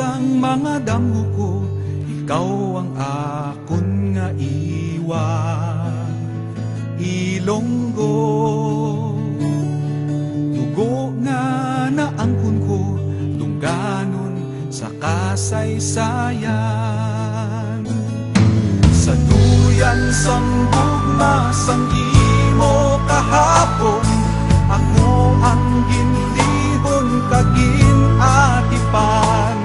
sang mga damo ko, ikaw ang akon nga iwan. Ilonggo, dugo nga naangkon ko, tungganon sa kasaysayan. Sa duyan sang bugma sang imo kahapon, ako ang ginlihon kagin-atipan.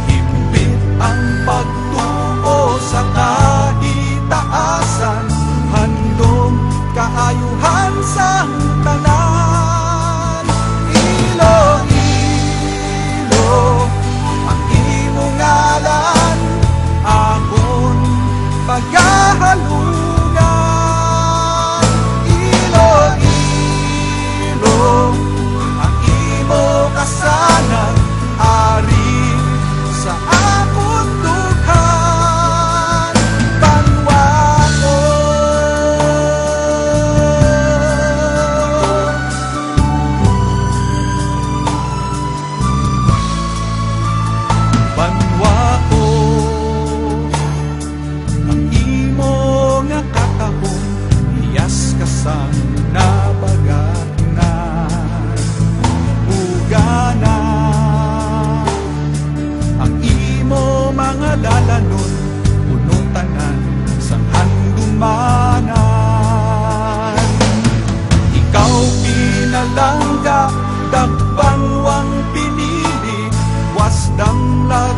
Himpit ang pagtuo sa kahitaasan, handom kaayuhan sang tanan. Iloilo ang imong ngalan, akon paghahalugan. Iloilo ang imo kasanan, ari sa akon dughan. Banwa ko, banwa ko, ang imo nga katahon, iyas ka sang nabagaknan. Ugana ang imo mga dalanon, puno tanan sang handumanan. Ikaw pinalangga, dagbanwang pinili, was damlag